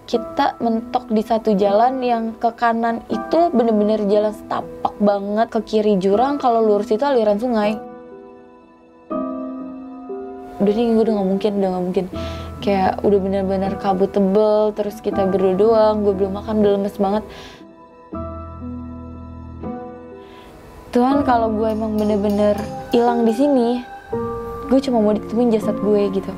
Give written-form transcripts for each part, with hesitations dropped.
kita mentok di satu jalan yang ke kanan itu bener-bener jalan setapak banget, ke kiri jurang, kalau lurus itu aliran sungai. Udah nih, udah nggak mungkin. Kayak udah bener-bener kabut tebel, terus kita berdua doang, gue belum makan, udah lemes banget. Tuhan, kalau gue emang bener-bener hilang di sini, gue cuma mau ditemuin jasad gue gitu.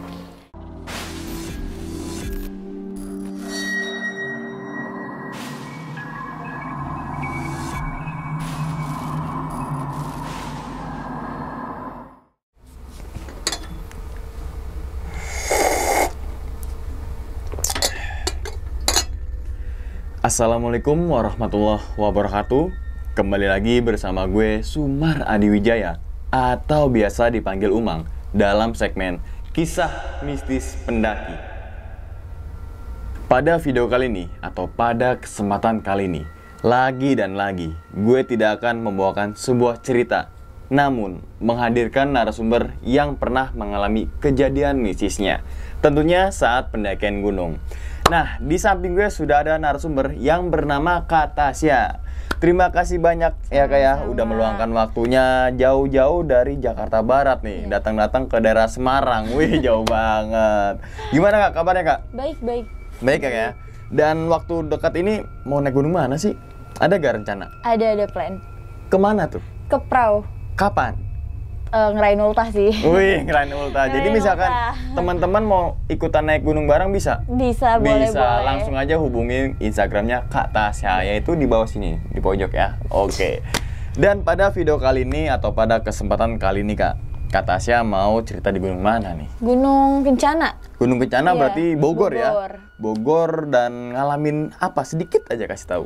Assalamualaikum warahmatullahi wabarakatuh. Kembali lagi bersama gue Sumar Adiwijaya atau biasa dipanggil Umang dalam segmen Kisah Mistis Pendaki. Pada video kali ini atau pada kesempatan kali ini, lagi dan lagi gue tidak akan membawakan sebuah cerita, namun menghadirkan narasumber yang pernah mengalami kejadian mistisnya, tentunya saat pendakian gunung. Nah, di samping gue sudah ada narasumber yang bernama Kak Tasya. Terima kasih banyak ya Kak ya, udah meluangkan waktunya jauh-jauh dari Jakarta Barat nih, datang-datang ke daerah Semarang. Wih, jauh banget. Gimana Kak kabarnya Kak? Baik. Baik Kak ya. Dan waktu dekat ini mau naik gunung mana sih? Ada gak rencana? Ada plan. Kemana tuh? Ke Prau. Kapan? Ngerayain ultah sih. Wih, ngerayain ultah. Jadi misalkan teman-teman mau ikutan naik gunung bareng bisa? Bisa, boleh. Langsung aja hubungin Instagramnya Kak Tasya, yaitu di bawah sini, di pojok ya. Oke. Dan pada video kali ini atau pada kesempatan kali ini Kak Tasya mau cerita di gunung mana nih? Gunung Kencana. Gunung Kencana, iya. Berarti Bogor ya? Bogor dan ngalamin apa? Sedikit aja kasih tahu.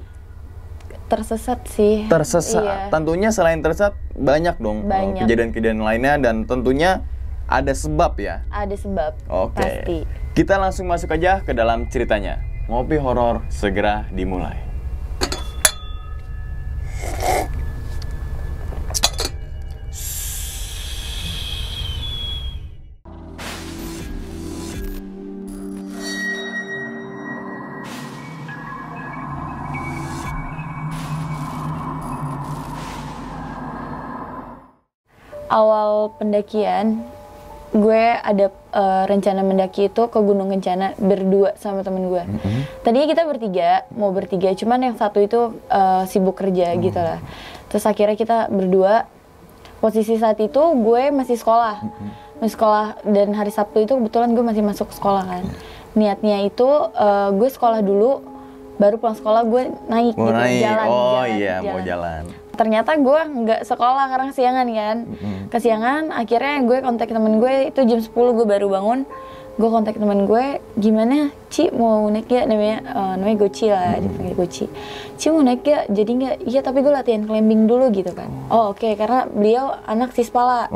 Tersesat sih. Tersesat. Iya. Tentunya selain tersesat banyak dong kejadian-kejadian lainnya dan tentunya ada sebab ya. Ada sebab. Oke. Pasti. Kita langsung masuk aja ke dalam ceritanya. Ngopi horor segera dimulai. Awal pendakian, gue ada rencana mendaki itu ke Gunung Kencana berdua sama temen gue. Tadinya kita mau bertiga, cuman yang satu itu sibuk kerja gitu lah. Terus akhirnya kita berdua. Posisi saat itu gue masih sekolah, dan hari Sabtu itu kebetulan gue masih masuk sekolah kan. Niatnya itu gue sekolah dulu, baru pulang sekolah gue naik jalan. Mau jalan. Ternyata gue nggak sekolah karena kesiangan kan. Kesiangan, akhirnya gue kontak temen gue, itu jam 10 gue baru bangun. Gue kontak temen gue, gimana Ci mau naik gak, namanya Goci lah, dipanggil Goci. Ci mau naik gak, jadi nggak? Iya tapi gue latihan climbing dulu gitu kan. Oke, karena beliau anak Sispala.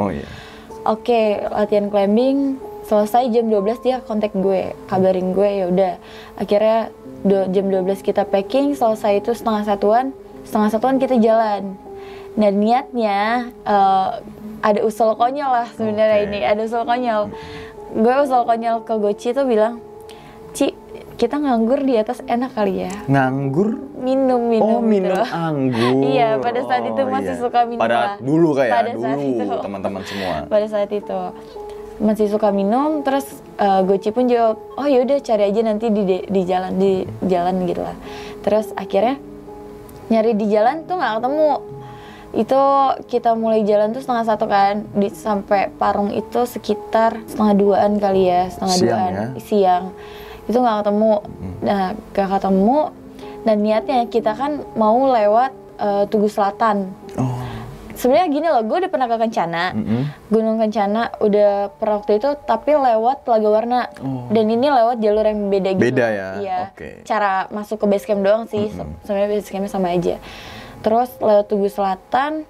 Oke, latihan climbing, selesai jam 12 dia kontak gue, kabarin gue, ya udah. Akhirnya jam 12 kita packing, selesai itu setengah satuan kita jalan. Nah niatnya ada usul konyol lah sebenarnya. Ini ada usul konyol. Gue usul konyol ke Goci tuh bilang, Ci, kita nganggur di atas enak kali ya. Nganggur? Minum minum gitu. Anggur. Iya, pada saat itu masih suka minum lah. Dulu kayak pada saat itu teman-teman semua. Pada saat itu masih suka minum, terus Goci pun jawab, oh yaudah cari aja nanti di jalan gitu lah. Terus akhirnya nyari di jalan tuh nggak ketemu. Itu kita mulai jalan tuh setengah 1 kan, sampai Parung itu sekitar setengah 2-an kali ya, siang. Itu nggak ketemu. Nah nggak ketemu, dan niatnya kita kan mau lewat Tugu Selatan. Sebenarnya gini loh, gue udah pernah ke Kencana, Gunung Kencana udah pernah waktu itu, tapi lewat Telaga Warna. Dan ini lewat jalur yang beda gitu. Beda ya? Iya. Cara masuk ke base camp doang sih, sebenarnya base campnya sama aja. Terus lewat Tugu Selatan,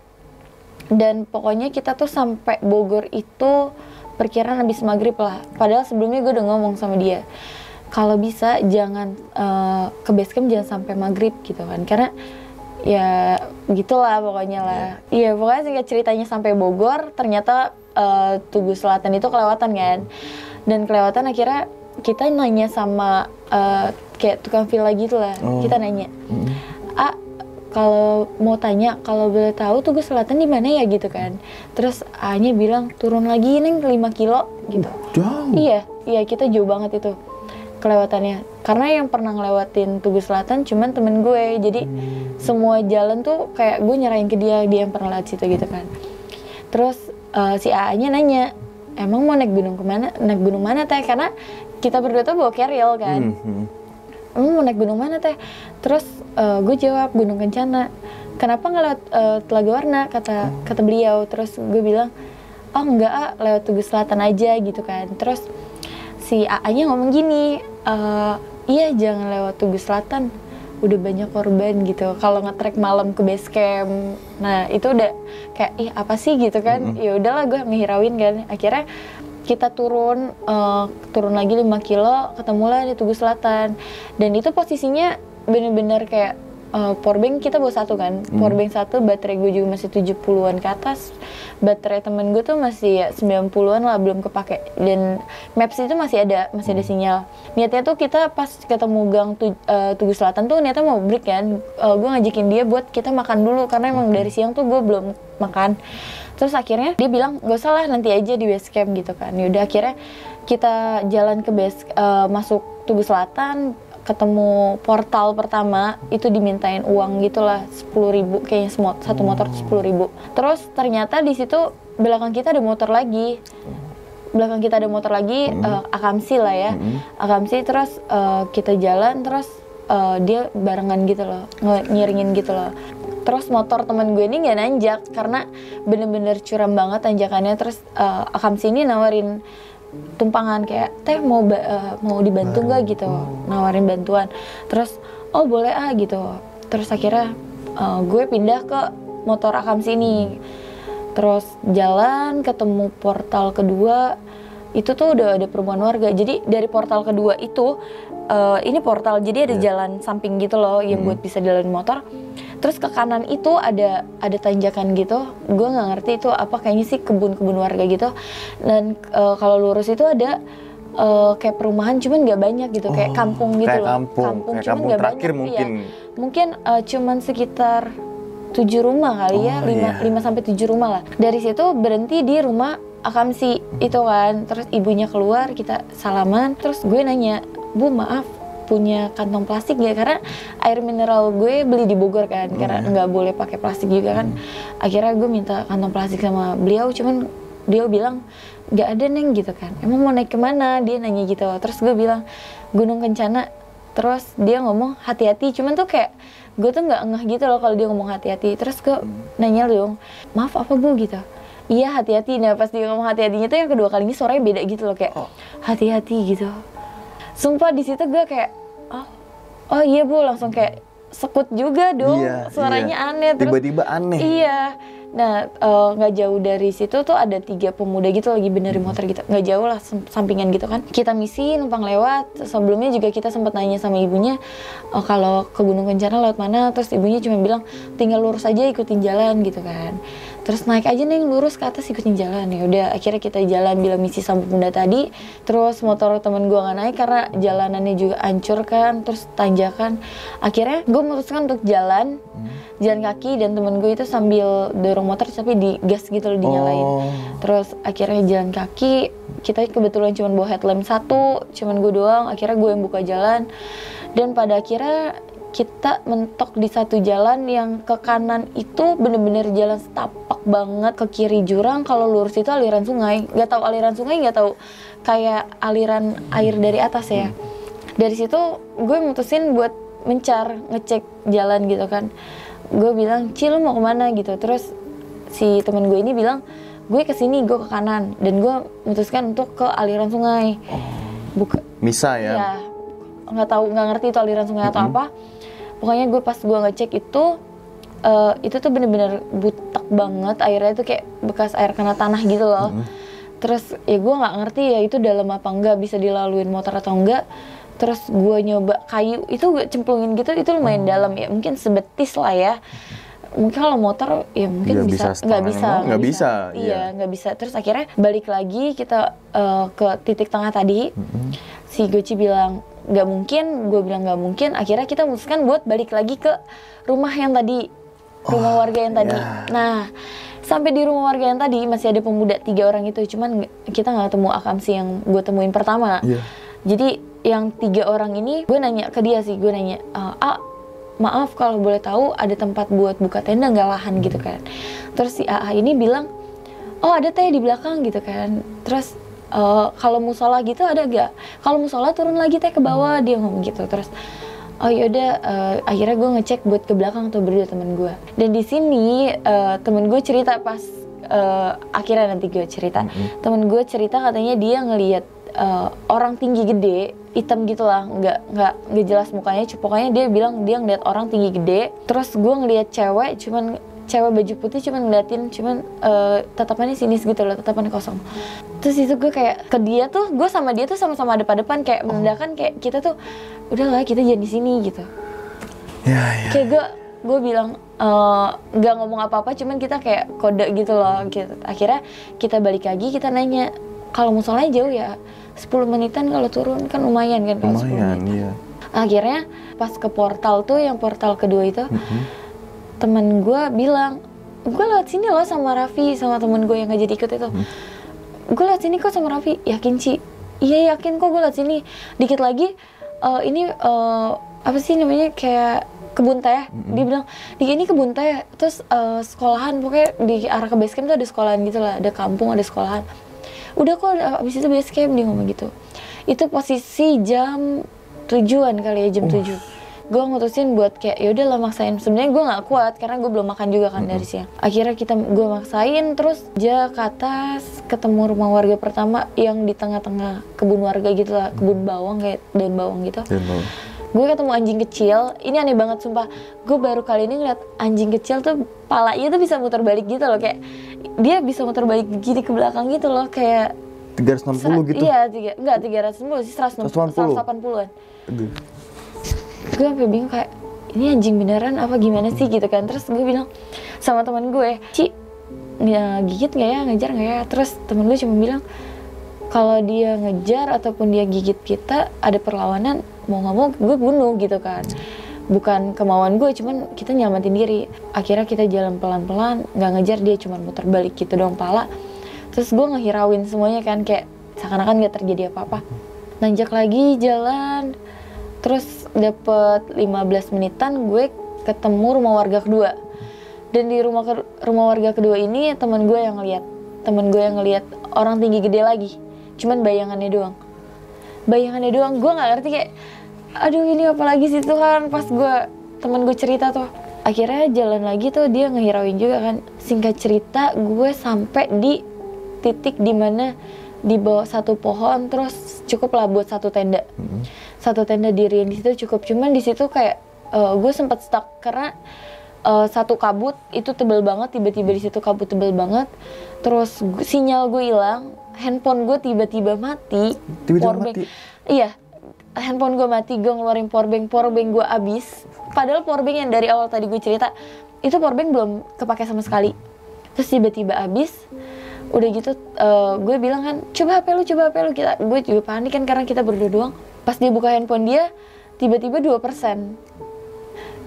dan pokoknya kita tuh sampai Bogor itu perkiraan habis maghrib lah. Padahal sebelumnya gue udah ngomong sama dia, kalau bisa jangan ke base camp jangan sampai maghrib gitu kan, karena ya gitulah pokoknya lah. Iya pokoknya singkat ceritanya sampai Bogor, ternyata Tugu Selatan itu kelewatan kan. Dan kelewatan, akhirnya kita nanya sama kayak tukang villa gitu lah. Kita nanya, A, kalau mau tanya, kalau boleh tahu Tugu Selatan di mana ya gitu kan. Terus A-nya bilang turun lagi Neng 5 kilo gitu. Jauh. Iya kita jauh banget itu kelewatannya. Karena yang pernah ngelewatin Tugu Selatan cuman temen gue. Jadi semua jalan tuh kayak gue nyerahin ke dia yang pernah lewat situ gitu kan. Terus si A-nya nanya, emang mau naik gunung kemana? Naik gunung mana teh? Karena kita berdua tuh bawa carriel kan. Emang mau naik gunung mana teh? Terus gue jawab Gunung Kencana. Kenapa nggak lewat Telaga Warna? Kata beliau. Terus gue bilang, oh enggak, lewat Tugu Selatan aja gitu kan. Terus si A-nya ngomong gini, iya jangan lewat Tugu Selatan, udah banyak korban gitu kalau nge-trek malam ke base camp. Nah itu udah kayak apa sih gitu kan. Ya udahlah gue ngehirauin kan. Akhirnya kita turun lagi 5 kilo, ketemulah di Tugu Selatan. Dan itu posisinya bener-bener kayak powerbank kita bawa 1 kan. Powerbank 1, baterai gue juga masih 70-an ke atas. Baterai temen gue tuh masih ya 90-an lah, belum kepake. Dan Maps itu masih ada sinyal. Niatnya tuh kita pas ketemu gang Tugu Selatan tuh niatnya mau break kan. Gue ngajakin dia buat kita makan dulu karena emang dari siang tuh gue belum makan. Terus akhirnya dia bilang gak usah lah, nanti aja di base camp gitu kan. Yaudah akhirnya kita jalan ke base, masuk Tugu Selatan, ketemu portal pertama, itu dimintain uang gitulah 10.000 kayaknya, satu motor 10.000. Terus ternyata di situ belakang kita ada motor lagi. Akamsi lah ya. Akamsi. Terus kita jalan, terus dia barengan gitu loh, ngiringin gitu loh. Terus motor temen gue ini nggak nanjak karena bener-bener curam banget tanjakannya. Terus Akamsi ini nawarin tumpangan kayak, teh mau dibantu nggak gitu, nawarin bantuan. Terus oh boleh gitu. Terus akhirnya gue pindah ke motor Akamsi ini. Terus jalan ketemu portal kedua, itu tuh udah ada perumahan warga. Jadi dari portal kedua itu ini portal, jadi ada jalan samping gitu loh yang buat bisa jalan motor. Terus ke kanan itu ada tanjakan gitu. Gue nggak ngerti itu apa, kayaknya sih kebun-kebun warga gitu. Dan kalau lurus itu ada kayak perumahan cuman nggak banyak gitu, kayak kampung gitu kayak loh. Kampung Cuman nggak terakhir banyak. mungkin. Iya. Mungkin cuman sekitar 7 rumah kali ya, 5 sampai 7 rumah lah. Dari situ berhenti di rumah Akamsi itu kan. Terus ibunya keluar, kita salaman. Terus gue nanya, Bu maaf, punya kantong plastik gak? Karena air mineral gue beli di Bogor kan, karena nggak boleh pakai plastik juga kan. Akhirnya gue minta kantong plastik sama beliau, cuman dia bilang nggak ada Neng gitu kan. Emang mau naik kemana? Dia nanya gitu. Terus gue bilang Gunung Kencana. Terus dia ngomong hati-hati, cuman tuh kayak gue tuh nggak ngeh gitu loh kalau dia ngomong hati-hati. Terus gue nanya dong, maaf apa Bu gitu. Iya hati-hati. Nah pas dia ngomong hati-hatinya tuh yang kedua kalinya suaranya beda gitu loh, kayak hati-hati gitu. Sumpah di situ gue kayak oh iya Bu, langsung kayak sekut juga dong. Suaranya aneh. Terus tiba-tiba aneh. Iya. Nah nggak jauh dari situ tuh ada 3 pemuda gitu lagi benerin motor gitu, nggak jauh lah, sampingan gitu kan. Kita misi numpang lewat. Sebelumnya juga kita sempat nanya sama ibunya kalau ke Gunung Kencana lewat mana. Terus ibunya cuma bilang tinggal lurus aja, ikutin jalan gitu kan. Terus naik aja nih lurus ke atas, ikutin jalan. Ya udah akhirnya kita jalan bilang misi sama pemuda tadi. Terus motor temen gue nggak naik karena jalanannya juga hancur kan, terus tanjakan. Akhirnya gue memutuskan untuk jalan kaki, dan temen gue itu sambil dorong motor tapi digas gitu loh, dinyalain. Terus akhirnya jalan kaki, kita kebetulan cuma bawa headlamp 1, cuman gue doang. Akhirnya gue yang buka jalan, dan pada akhirnya kita mentok di satu jalan yang ke kanan itu bener-bener jalan setapak banget, ke kiri jurang, kalau lurus itu aliran sungai. Gak tahu aliran sungai, gak tahu kayak aliran air dari atas ya. Dari situ gue mutusin buat ngecek jalan gitu kan. Gue bilang, Ci lu mau kemana gitu. Terus si temen gue ini bilang, gue kesini, gue ke kanan. Dan gue memutuskan untuk ke aliran sungai. Misa ya? Iya, nggak ngerti itu aliran sungai atau apa. Pokoknya gue pas gue ngecek itu tuh bener-bener butek banget, airnya tuh kayak bekas air kena tanah gitu loh. Terus ya gue nggak ngerti ya itu dalam apa enggak, bisa dilaluin motor atau enggak. Terus gue nyoba kayu itu gue cemplungin gitu, itu lumayan dalam ya, mungkin sebetis lah ya. mungkin kalau motor ya mungkin bisa nggak bisa. Iya, nggak bisa. Terus akhirnya balik lagi kita ke titik tengah tadi. Si Goci bilang nggak mungkin, gue bilang nggak mungkin. Akhirnya kita memutuskan buat balik lagi ke rumah yang tadi, rumah warga yang tadi. Nah, sampai di rumah warga yang tadi masih ada pemuda 3 orang itu. Cuman kita nggak ketemu Akamsi yang gue temuin pertama. Jadi yang 3 orang ini gue nanya ke dia sih, gue nanya, maaf kalau boleh tahu ada tempat buat buka tenda nggak, lahan gitu kan. Terus si AA ini bilang, oh ada teh di belakang gitu kan. Terus kalau musola gitu ada gak? Kalau musola turun lagi teh ke bawah, dia ngomong gitu. Terus oh yaudah, akhirnya gue ngecek buat ke belakang tuh berdua temen gue. Dan di sini temen gue cerita pas akhirnya nanti gue cerita. Temen gue cerita katanya dia ngelihat orang tinggi gede, hitam gitulah, nggak jelas mukanya. Pokoknya dia bilang dia ngeliat orang tinggi gede. Terus gue ngeliat cewek baju putih, cuman ngeliatin, tatapannya sinis gitu loh, tatapannya kosong. Terus itu gue kayak ke dia tuh, gue sama dia tuh sama-sama depan-depan kayak menandakan kayak kita tuh udahlah kita jangan di sini gitu. Kayak gue bilang nggak ngomong apa-apa, cuman kita kayak kode gitu loh gitu. Akhirnya kita balik lagi, kita nanya kalau musolanya jauh ya 10 menitan kalau turun kan lumayan kan kalau 10 menit. Akhirnya pas ke portal tuh, yang portal kedua itu, temen gue bilang, gue lewat sini loh sama Raffi, sama temen gue yang gak jadi ikut itu. Gue lewat sini kok sama Raffi. Yakin Ci? Iya yakin kok gue lewat sini. Dikit lagi ini apa sih namanya, kayak kebun teh. Dia bilang ini kebun teh, terus sekolahan, pokoknya di arah ke base camp tuh ada sekolahan gitu lah, ada kampung, ada sekolahan. Udah kok abis itu base camp, dia ngomong gitu. Itu posisi jam 7-an kali ya, jam 7. Gue ngutusin buat kayak yaudah lah maksain. Sebenarnya gue nggak kuat karena gue belum makan juga kan dari siang. Akhirnya gue maksain, terus dia ke atas ketemu rumah warga pertama yang di tengah-tengah kebun warga gitu lah, kebun bawang kayak daun bawang gitu. Gue ketemu anjing kecil. Ini aneh banget sumpah. Gue baru kali ini ngeliat anjing kecil tuh palanya tuh bisa muter balik gitu loh, kayak dia bisa muter balik gini ke belakang gitu loh, kayak 360 gitu? Iya, enggak 360 sih, 180-an. Gue sampai bingung kayak, ini anjing beneran apa gimana sih gitu kan. Terus gue bilang sama teman gue, Ci, gigit nggak ya, ngejar nggak ya? Terus temen gue cuma bilang, kalau dia ngejar ataupun dia gigit kita, ada perlawanan, mau nggak mau gue bunuh gitu kan. Bukan kemauan gue, cuman kita nyelamatin diri. Akhirnya kita jalan pelan-pelan, nggak ngejar, dia cuma muter balik gitu doang pala. Terus gue ngehirauin semuanya kan, kayak seakan-akan nggak terjadi apa-apa. Nanjak lagi jalan, terus dapet 15 menitan gue ketemu rumah warga kedua. Dan di rumah warga kedua ini teman gue yang ngeliat orang tinggi gede lagi, cuman bayangannya doang, gue nggak ngerti kayak, aduh ini apa lagi sih Tuhan. Pas temen gue cerita tuh, akhirnya jalan lagi tuh, dia ngehirauin juga kan. Singkat cerita, gue sampai di titik dimana di bawah satu pohon, terus cukup lah buat satu tenda. Satu tenda diriin di situ cukup. Cuman di situ kayak gue sempat stuck karena satu kabut itu tebel banget. Tiba-tiba di situ kabut tebel banget. Terus sinyal gue hilang, handphone gue tiba-tiba mati. Mati? Iya, handphone gue mati. Gue ngeluarin powerbank gue habis. Padahal powerbank yang dari awal tadi gue cerita itu powerbank belum kepake sama sekali. Terus tiba-tiba habis. Udah gitu gue bilang kan, coba HP lu. Gue juga panik kan karena kita berdua doang. Pas dia buka handphone dia, tiba-tiba 2%.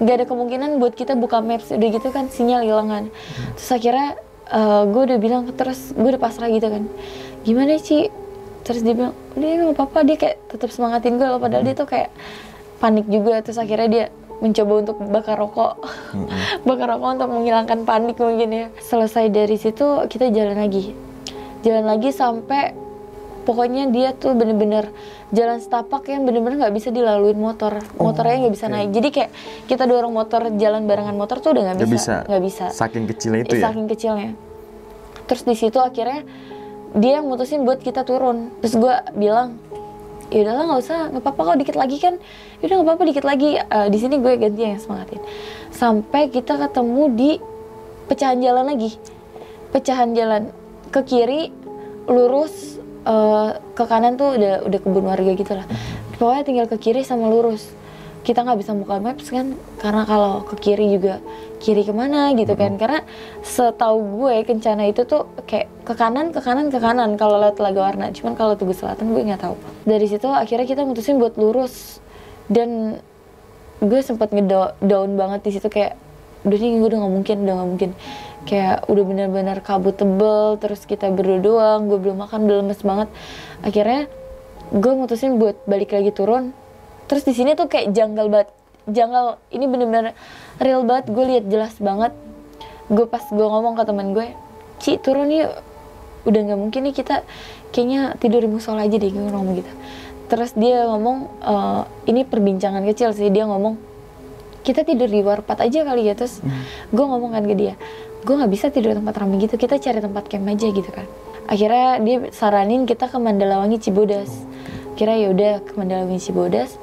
Gak ada kemungkinan buat kita buka maps, udah gitu kan sinyal hilang kan. Terus akhirnya gue udah bilang, terus gue udah pasrah gitu kan. Gimana Ci? Terus dia bilang, udah gak apa-apa. Dia kayak tetap semangatin gue loh, padahal dia tuh kayak panik juga. Terus akhirnya dia mencoba untuk bakar rokok. Bakar rokok untuk menghilangkan panik mungkin ya. Selesai dari situ kita jalan lagi sampai pokoknya dia tuh bener-bener jalan setapak yang bener-bener nggak bisa dilaluin motornya nggak bisa naik. Jadi kayak kita dorong motor, jalan barengan motor tuh udah nggak bisa. Saking kecilnya itu ya? Saking kecilnya. Terus di situ akhirnya dia mutusin buat kita turun. Terus gue bilang, ya udahlah nggak usah, nggak apa-apa kok dikit lagi kan. Yaudah nggak apa-apa dikit lagi. Di sini gue ganti yang semangatin. Sampai kita ketemu di pecahan jalan lagi. Pecahan jalan ke kiri, lurus. Ke kanan tuh udah kebun warga gitu lah. Pokoknya tinggal ke kiri sama lurus. kita nggak bisa buka maps kan, karena kalau ke kiri juga kiri kemana gitu kan, karena setahu gue Kencana itu tuh kayak ke kanan kalau lewat Telaga Warna, cuman kalau Tugu Selatan gue nggak tahu. Dari situ akhirnya kita mutusin buat lurus, dan gue sempet ngedown banget di situ, kayak udah nih gue udah nggak mungkin, kayak udah benar-benar kabut tebel, terus kita berdua doang, gue belum makan, udah lemes banget. Akhirnya gue mutusin buat balik lagi turun. Terus di sini tuh kayak janggal banget, ini bener-bener real banget, gue lihat jelas banget. Gue ngomong ke teman gue, Ci turun yuk, udah nggak mungkin nih kita kayaknya tidur di musola aja deh, gue ngomong gitu. Terus dia ngomong, ini perbincangan kecil sih, dia ngomong kita tidur di warpat aja kali ya. Terus gue ngomong kan ke dia, gue nggak bisa tidur di tempat ramai gitu, kita cari tempat camp aja gitu kan. Akhirnya dia saranin kita ke Mandalawangi Cibodas. Kira ya udah ke Mandalawangi Cibodas.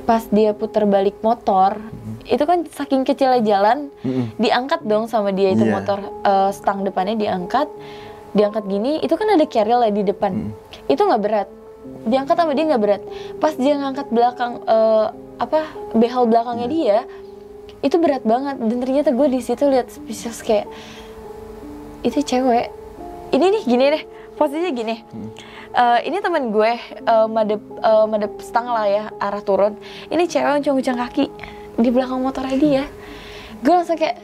Pas dia putar balik motor, itu kan saking kecilnya jalan, diangkat dong sama dia itu motor, stang depannya diangkat gini, itu kan ada carrier lah di depan, itu nggak berat, diangkat sama dia nggak berat. Pas dia ngangkat belakang, behel belakangnya dia, itu berat banget. Dan ternyata gue di situ lihat spesies kayak, itu cewek, ini nih gini deh, posisinya gini. Ini teman gue madep stang lah ya, arah turun. Ini cewek uncang-uncang kaki di belakang motornya dia. Gue langsung kayak,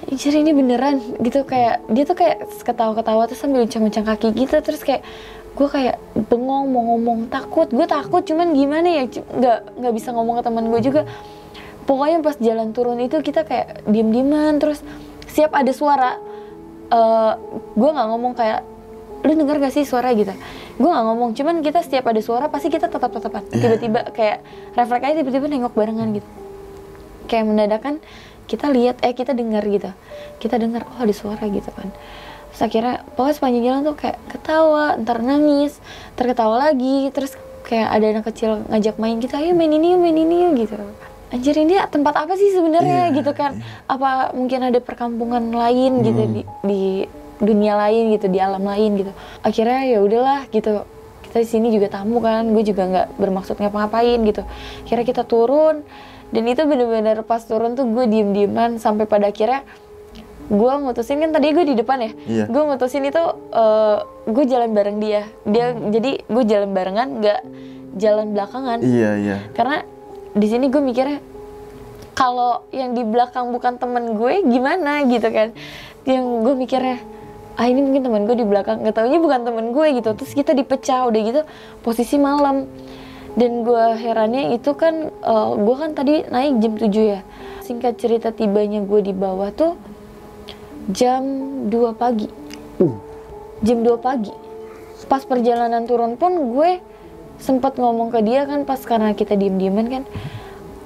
anjir ini beneran gitu, kayak dia tuh kayak ketawa-ketawa terus sambil uncang-uncang kaki gitu. Terus kayak gue kayak bengong mau ngomong, gue takut cuman gimana ya, nggak bisa ngomong ke teman gue juga. Pokoknya pas jalan turun itu kita kayak diem-dieman, terus siap ada suara, gue nggak ngomong kayak, lu denger gak sih suara gitu, gue nggak ngomong, cuman kita setiap ada suara pasti kita tetap-tetapan, tiba-tiba kayak refleks aja, tiba-tiba nengok barengan gitu, kayak mendadakan kita lihat, kita dengar gitu, kita dengar oh ada suara gitu kan. Terus akhirnya pokoknya sepanjang jalan tuh kayak ketawa, ntar nangis, terketawa lagi, terus kayak ada anak kecil ngajak main gitu, ayo main ini yuk gitu. Anjir ini tempat apa sih sebenarnya gitu kan, apa mungkin ada perkampungan lain gitu di dunia lain gitu, di alam lain gitu. Akhirnya ya udahlah gitu, kita di sini juga tamu kan, gue juga nggak bermaksud ngapa-ngapain gitu. Akhirnya kita turun, dan itu bener-bener pas turun tuh gue diem-dieman sampai pada akhirnya gue mutusin, kan tadi gue di depan ya, gue mutusin itu gue jalan bareng dia, jadi gue jalan barengan, nggak jalan belakangan. Karena di sini gue mikirnya kalau yang di belakang bukan temen gue gimana gitu kan, yang gue mikirnya ini mungkin temen gue di belakang, nggak taunya bukan temen gue gitu. Terus kita dipecah udah gitu posisi malam, dan gue herannya itu kan gue kan tadi naik jam 7 ya, singkat cerita tibanya gue di bawah tuh jam 2 pagi. Jam 2 pagi. Pas perjalanan turun pun gue sempat ngomong ke dia kan, pas karena kita diem-dieman kan,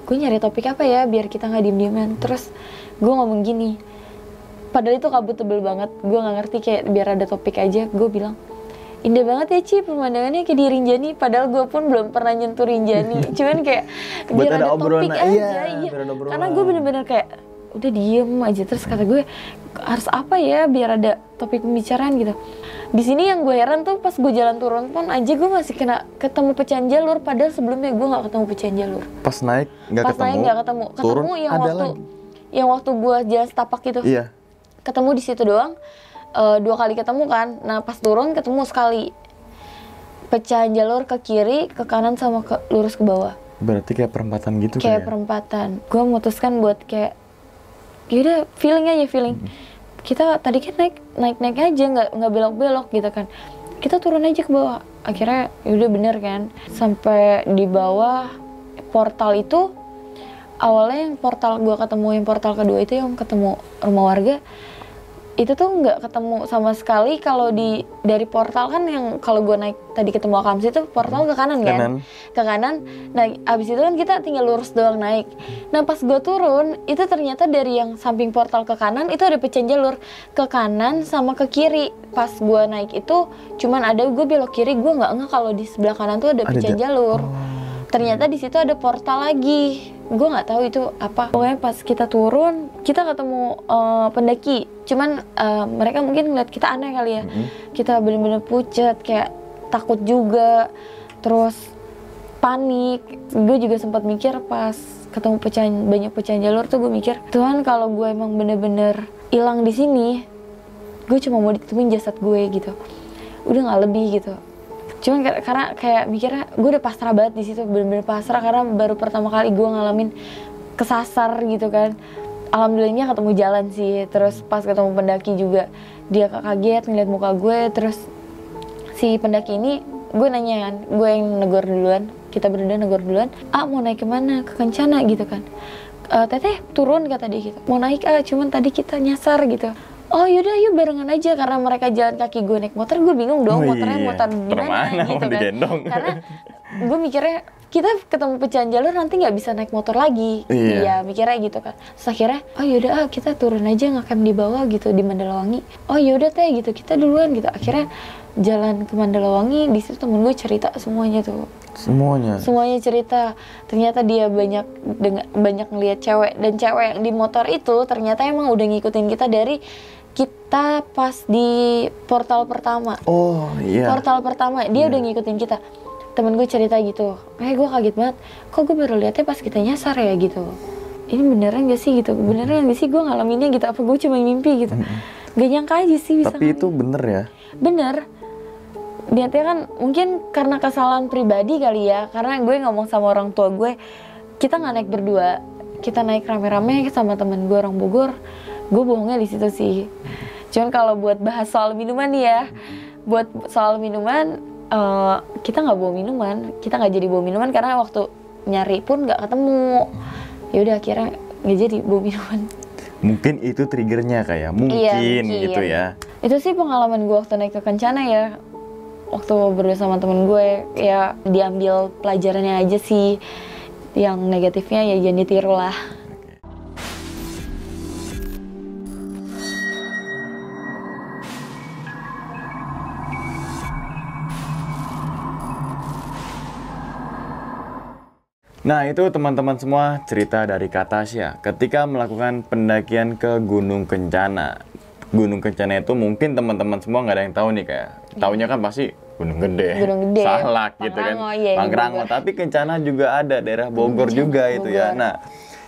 gue nyari topik apa ya biar kita nggak diem-dieman. Terus gue ngomong gini, padahal itu kabut tebel banget, gue nggak ngerti, kayak biar ada topik aja. Gue bilang, indah banget ya Ci pemandangannya kayak di Rinjani, padahal gue pun belum pernah nyentuh Rinjani. Cuman kayak biar ada topik aja, karena gue bener-bener kayak udah diem aja. Terus kata gue, harus apa ya biar ada topik pembicaraan gitu. Di sini yang gue heran tuh pas gue jalan turun pun aja gue masih ketemu pecahan jalur, padahal sebelumnya gue nggak ketemu pecahan jalur. Pas naik nggak ketemu. Ketemu yang waktu gue jalan setapak gitu. Ketemu di situ doang, 2 kali ketemu kan. Nah pas turun ketemu sekali, pecahan jalur ke kiri, ke kanan, sama lurus ke bawah. Berarti kayak perempatan gitu kayak perempatan. Gue memutuskan buat kayak, yaudah feeling aja. Kita tadi kan naik aja, nggak belok-belok gitu kan, kita turun aja ke bawah. Akhirnya yaudah bener kan, sampai di bawah portal itu. Awalnya yang portal gue ketemu, yang portal kedua itu yang ketemu rumah warga, itu tuh nggak ketemu sama sekali. Kalau dari portal kan yang kalau gue naik tadi ketemu Akams itu portal ke kanan kan, ke kanan. Nah abis itu kan kita tinggal lurus doang naik. Nah pas gue turun itu ternyata dari yang samping portal ke kanan itu ada pecahan jalur ke kanan sama ke kiri. Pas gue naik itu cuman ada, gue belok kiri, gue nggak ngeh kalau di sebelah kanan tuh ada pecahan jalur. Ternyata di situ ada portal lagi. Gue nggak tahu itu apa. Pokoknya pas kita turun, kita ketemu pendaki. Cuman mereka mungkin ngeliat kita aneh kali ya. Kita bener-bener pucet, kayak takut juga. Terus panik. Gue juga sempat mikir pas ketemu banyak pecahan jalur tuh, gue mikir, Tuhan kalau gue emang bener-bener hilang di sini, gue cuma mau ditemuin jasad gue gitu, udah nggak lebih gitu. Cuman karena kayak mikirnya gue udah pasrah banget di situ, bener-bener pasrah karena baru pertama kali gue ngalamin kesasar gitu kan. Alhamdulillahnya ketemu jalan sih. Terus pas ketemu pendaki juga dia kaget ngeliat muka gue. Terus si pendaki ini, gue nanya kan, gue yang negor duluan, kita berdua negor duluan, mau naik kemana? Ke Kencana gitu kan. Teteh turun kata dia gitu, mau naik cuman tadi kita nyasar gitu. Oh yaudah yuk barengan aja, karena mereka jalan kaki, gue naik motor, gue bingung dong motornya muter gimana gitu kan. Karena gue mikirnya kita ketemu pecahan jalur nanti nggak bisa naik motor lagi. Iya mikirnya gitu kan. Terus akhirnya oh yaudah kita turun aja ngecamp di bawah gitu di Mandalawangi. Oh yaudah teh gitu kita duluan gitu. Akhirnya jalan ke Mandalawangi, di situ temen gue cerita semuanya tuh. Semuanya cerita. Ternyata dia banyak ngeliat cewek, dan cewek yang di motor itu ternyata emang udah ngikutin kita dari kita pas di portal pertama. Oh iya. Portal pertama dia udah ngikutin kita. Temen gue cerita gitu, gue kaget banget, kok gue baru liatnya pas kita nyasar ya gitu. Ini beneran gak sih gitu, beneran gak sih gue ngalaminnya gitu, apa gue cuma mimpi gitu. Gak nyangka aja sih bisa. Tapi itu bener ya? Bener. Niatnya kan mungkin karena kesalahan pribadi kali ya, karena gue ngomong sama orang tua gue, kita nggak naik berdua, kita naik rame-rame sama temen gue orang Bogor. Gue bohongnya di situ sih. Cuman kalau buat bahas soal minuman nih ya, buat soal minuman, kita nggak bawa minuman, kita nggak jadi bawa minuman karena waktu nyari pun nggak ketemu. Ya udah akhirnya nggak jadi bawa minuman. Mungkin itu triggernya kayak mungkin gitu ya. Itu sih pengalaman gue waktu naik ke Kencana ya. Waktu berdua sama temen gue, ya diambil pelajarannya aja sih. Yang negatifnya ya jangan ditiru lah. Nah itu teman-teman semua cerita dari Kak Tasya ketika melakukan pendakian ke Gunung Kencana. Gunung Kencana itu mungkin teman-teman semua nggak ada yang tahu nih, kayak taunya kan pasti Gunung Gede, Salak gitu kan, Pangrango. Tapi Kencana juga ada, daerah Bogor juga itu ya. Nah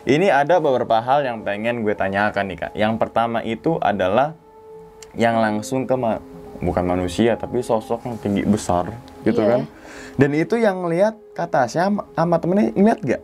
ini ada beberapa hal yang pengen gue tanyakan nih Kak. Yang pertama itu adalah yang langsung ke bukan manusia tapi sosok yang tinggi besar gitu kan. Dan itu yang lihat Kak Tasya sama temennya ngeliat gak?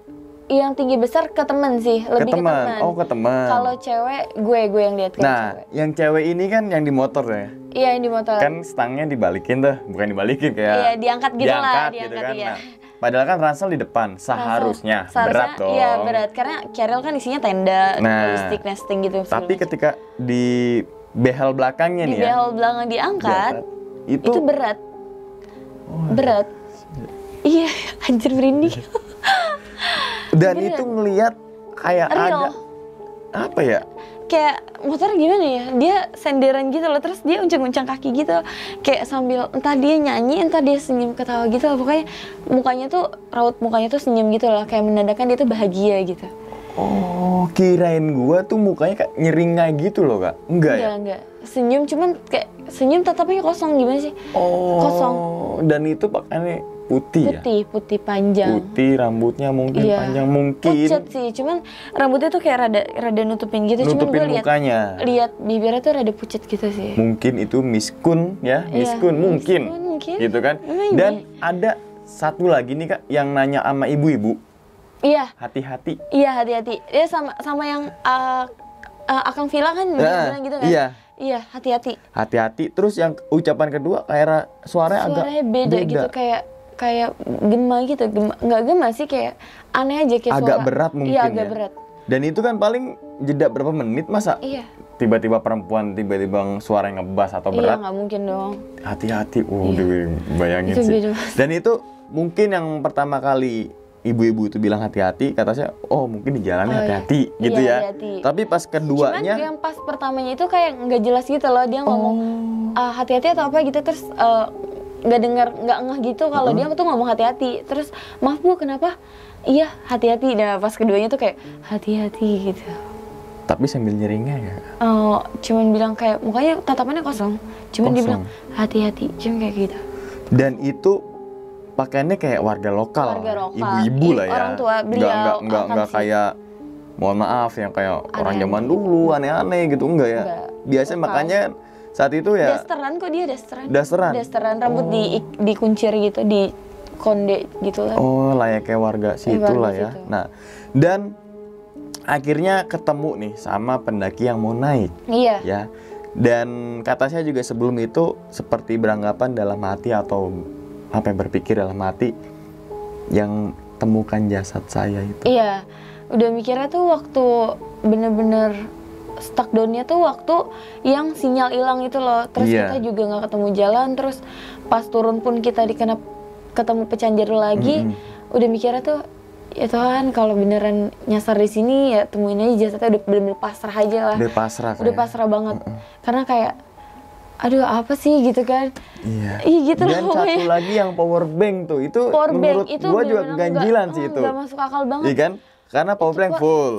Yang tinggi besar ke temen sih, lebih ke temen. Oh ke temen. Kalau cewek, gue yang lihat kan. Nah, cewek. Yang cewek ini kan yang di motor ya? Iya yang di motor. Kan stangnya dibalikin tuh, bukan dibalikin kayak. Iya diangkat gitu lah, diangkat gitu kan. Iya. Nah, padahal kan ransel di depan, seharusnya berat dong. Iya berat, karena carrier kan isinya tenda, logistik, nesting gitu. Tapi ketika di behel belakangnya nih ya. Di behel belakang diangkat, itu berat. Berat. Iya, anjir merinding. Dan berat. Itu ngelihat kayak ada apa ya? Kayak motor gimana ya? Dia senderan gitu loh, terus dia uncang-uncang kaki gitu. Kayak sambil entah dia nyanyi, entah dia senyum ketawa gitu loh. Pokoknya mukanya tuh, raut mukanya tuh senyum gitu loh, kayak menandakan dia tuh bahagia gitu. Oh, kirain gua tuh mukanya kayak nyeringai gitu loh, Kak. Enggak ya? Enggak. Senyum cuman kayak senyum tetapnya kosong, gimana sih? Oh. Kosong. Dan itu pakainya putih ya? Putih panjang. Putih, rambutnya mungkin panjang mungkin. Pucat sih, cuman rambutnya tuh kayak rada nutupin gitu. Nutupin cuman mukanya. Lihat bibirnya tuh rada pucat gitu sih. Mungkin itu miskun ya, miskun mungkin. Gitu kan? Dan ada satu lagi nih Kak yang nanya sama ibu-ibu. Iya. Hati-hati. Iya hati-hati. Dia sama yang Akang Villa kan bilang gitu kan? Iya, hati-hati. Hati-hati. Terus yang ucapan kedua kayak suaranya agak beda gitu, kayak gema gitu. Nggak gema sih, kayak aneh aja kayak agak suara. berat mungkin. Iya, agak berat. Dan itu kan paling jeda berapa menit masa? Iya. Tiba-tiba perempuan tiba-tiba suara yang ngebas atau berat. Iya, nggak mungkin dong. Hati-hati. Bayangin itu sih. Dan itu mungkin yang pertama kali ibu-ibu itu bilang hati-hati, kata saya, oh mungkin di jalannya hati-hati gitu ya. Hati-hati. Tapi pas keduanya, cuman yang pas pertamanya itu kayak nggak jelas gitu loh, dia ngomong hati-hati atau apa gitu, terus nggak dengar, nggak ngeh gitu kalau dia tuh ngomong hati-hati. Terus maaf Bu, kenapa? Iya hati-hati. Nah pas keduanya tuh kayak hati-hati gitu. Tapi sambil nyeringnya ya? Cuman bilang kayak mukanya tatapannya kosong. Cuman dia bilang hati-hati, cuman kayak gitu. Dan itu pakaiannya kayak warga lokal, Warga lokal. ibu-ibu lah ya. Orang tua beliau Nggak akan sih. kayak, mohon maaf, yang kayak orang Aneh. zaman dulu aneh-aneh gitu, enggak ya. Enggak. Biasanya Lokal. makanya saat itu ya Dasteran kok dia dasteran. dasteran. Dasteran rambut dikuncir gitu, di konde gitu lah. Oh, layaknya warga situ warga lah ya. situ. Nah, dan akhirnya ketemu nih sama pendaki yang mau naik Iya. ya. Dan kata saya juga sebelum itu seperti beranggapan dalam hati atau apa yang berpikir dalam hati, yang temukan jasad saya itu. Iya. Udah mikirnya tuh waktu bener-bener stuck down-nya tuh waktu yang sinyal hilang itu loh. Terus Iya. kita juga nggak ketemu jalan. Terus pas turun pun kita ketemu pecanjar lagi. Udah mikirnya tuh, ya Tuhan, kalau beneran nyasar di sini ya temuin aja jasadnya. Udah bener-bener pasrah aja lah. Udah pasrah Udah kayak. pasrah banget. Karena kayak, aduh apa sih gitu kan. Iya. Ih gitu Dan lah pokoknya. satu lagi yang power bank tuh, itu Power menurut bank itu gua juga bener-bener ganjilan sih itu. Nggak masuk akal banget. Iya kan? Karena power Itu bank gua full.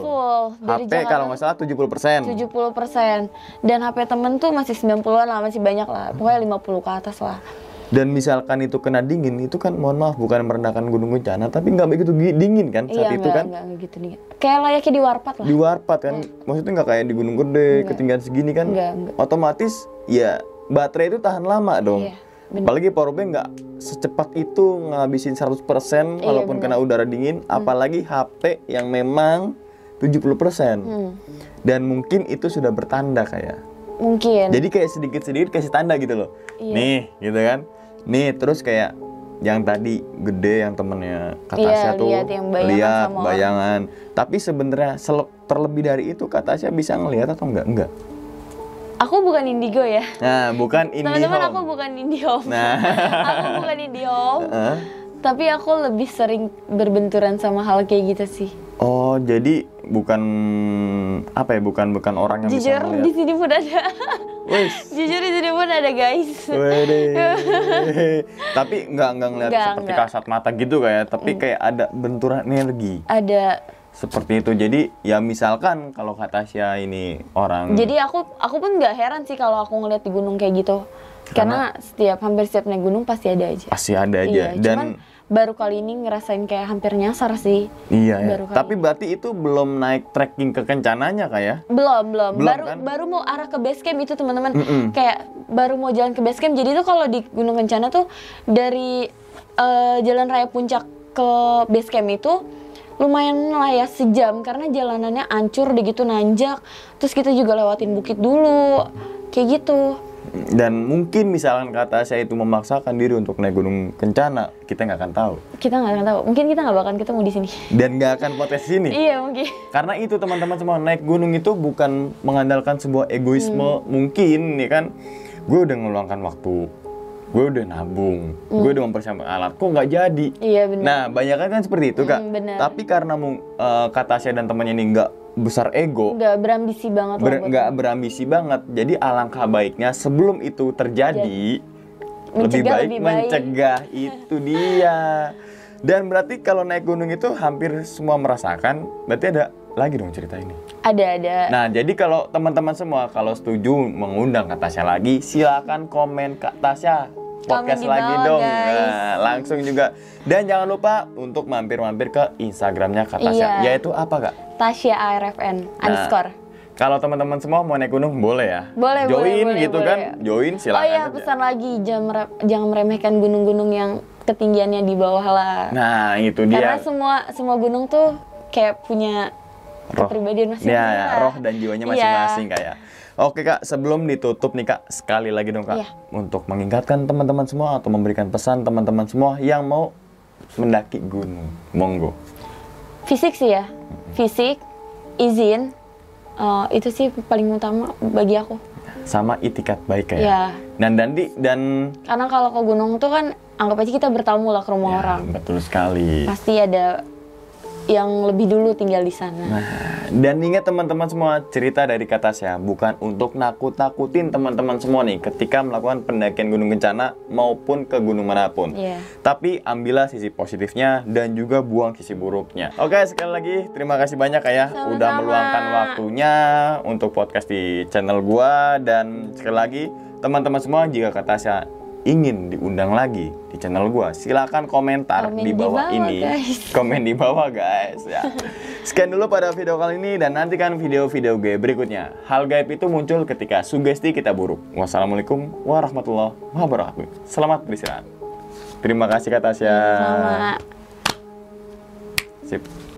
Dari HP kalau nggak salah 70%. 70%. Dan HP temen tuh masih 90-an lah, masih banyak lah. Pokoknya 50 ke atas lah. Dan misalkan itu kena dingin, itu kan mohon maaf bukan merendahkan gunung bencana, tapi nggak begitu dingin kan saat itu kan. Enggak gitu nih. Kayak layaknya di warpat lah. Di warpat kan, maksudnya nggak kayak di gunung gede, ketinggian segini kan. Enggak. Otomatis ya baterai itu tahan lama dong. Iya, bener. Apalagi powerbank nggak secepat itu ngabisin 100% walaupun bener. kena udara dingin, apalagi HP yang memang 70%. Dan mungkin itu sudah bertanda kayak. Mungkin. Jadi kayak sedikit-sedikit kasih tanda gitu loh. Iya. Nih, gitu kan. Nih, terus kayak yang tadi gede yang temennya Kak Iya, Tasya tuh lihat yang bayangan lihat sama orang. bayangan. Tapi sebenarnya terlebih dari itu Kak Tasya bisa ngelihat atau enggak? Enggak. Aku bukan indigo ya. Nah, bukan Teman-teman, aku IndiHome. bukan IndiHome. Nah. Aku bukan IndiHome. Heeh. Tapi aku lebih sering berbenturan sama hal kayak gitu sih. Oh, jadi bukan apa ya? Bukan orang yang bisa Jujur di ngelihat. sini pun ada. Wih. Jujur di sini pun ada guys. Tapi nggak ngelihat Nggak, seperti nggak. kasat mata gitu kayak, tapi kayak ada benturan energi. Ada. Seperti itu. Jadi ya misalkan kalau kata Tasya ini orang Jadi aku pun nggak heran sih kalau aku ngeliat di gunung kayak gitu. Karena hampir setiap naik gunung pasti ada aja. pasti ada aja. Iya, Dan cuman baru kali ini ngerasain kayak hampir nyasar sih. iya ya. baru kali. Tapi berarti itu belum naik trekking ke Kencananya kak ya? Belum. Belum, Baru kan? baru mau arah ke base camp itu teman-teman. Kayak baru mau jalan ke base camp. Jadi tuh kalau di Gunung Kencana tuh dari jalan raya puncak ke base camp itu lumayan lah ya sejam karena jalanannya ancur udah gitu nanjak. Terus kita juga lewatin bukit dulu. Kayak gitu. Dan mungkin misalkan kata saya itu memaksakan diri untuk naik gunung Kencana, kita nggak akan tahu. Kita nggak akan tahu. Mungkin kita nggak bakal ketemu di sini. Dan nggak akan podcast sini. Iya mungkin. Karena itu teman-teman semua, naik gunung itu bukan mengandalkan sebuah egoisme. Mungkin nih kan, gue udah ngeluangkan waktu, gue udah nabung, gue udah mempersiapkan alat, kok nggak jadi. Iya benar. Nah, banyak kan seperti itu kak. benar. Tapi karena kata saya dan temannya ini nggak besar ego, Nggak berambisi banget lah buat nggak berambisi banget. Jadi alangkah baiknya sebelum itu terjadi, lebih Mencegah baik lebih baik. mencegah. Itu dia. Dan berarti kalau naik gunung itu hampir semua merasakan. Berarti ada lagi dong cerita ini. Ada. Nah, jadi kalau teman-teman semua kalau setuju mengundang Kak Tasya lagi, silakan komen Kak Tasya podcast Komen di lagi bawah, dong. guys. Nah, langsung juga. Dan jangan lupa untuk mampir-mampir ke Instagramnya Kak Tasya. Iya. Yaitu apa Kak? Tasya ARFN _ Kalau teman-teman semua mau naik gunung boleh ya. Boleh, join boleh, gitu boleh. kan. Join silakan. Oh iya, aja. pesan lagi jangan meremehkan gunung-gunung yang ketinggiannya di bawah lah. Nah, itu Karena dia. semua gunung tuh kayak punya Roh. kepribadian masing-masing. Ya, lah. roh dan jiwanya Iya. masing-masing Kak ya. Oke Kak, sebelum ditutup nih Kak, sekali lagi dong Kak, Iya. untuk mengingatkan teman-teman semua atau memberikan pesan teman-teman semua yang mau mendaki gunung, monggo. Fisik sih ya, fisik, izin, itu sih paling utama bagi aku. Sama itikat baik Kak Iya. ya. Dan Karena kalau ke gunung tuh kan anggap aja kita bertamu lah ke rumah ya, orang. betul sekali. Pasti ada yang lebih dulu tinggal di sana. Nah, dan ingat teman-teman semua, cerita dari Kak Tasya bukan untuk nakut-nakutin teman-teman semua nih ketika melakukan pendakian Gunung Kencana maupun ke gunung manapun. Iya. Tapi ambillah sisi positifnya dan juga buang sisi buruknya. Oke, sekali lagi terima kasih banyak Kak ya Sama-sama. udah meluangkan waktunya untuk podcast di channel gua. Dan sekali lagi teman-teman semua, jika Kak Tasya ingin diundang lagi di channel gue, silakan komentar Komen di bawah ini. guys. Komen di bawah guys ya. Sekian dulu pada video kali ini dan nantikan video-video gue berikutnya. Hal gaib itu muncul ketika sugesti kita buruk. Wassalamualaikum warahmatullahi wabarakatuh. Selamat beristirahat. Terima kasih Kak Tasya. Sama. Sip.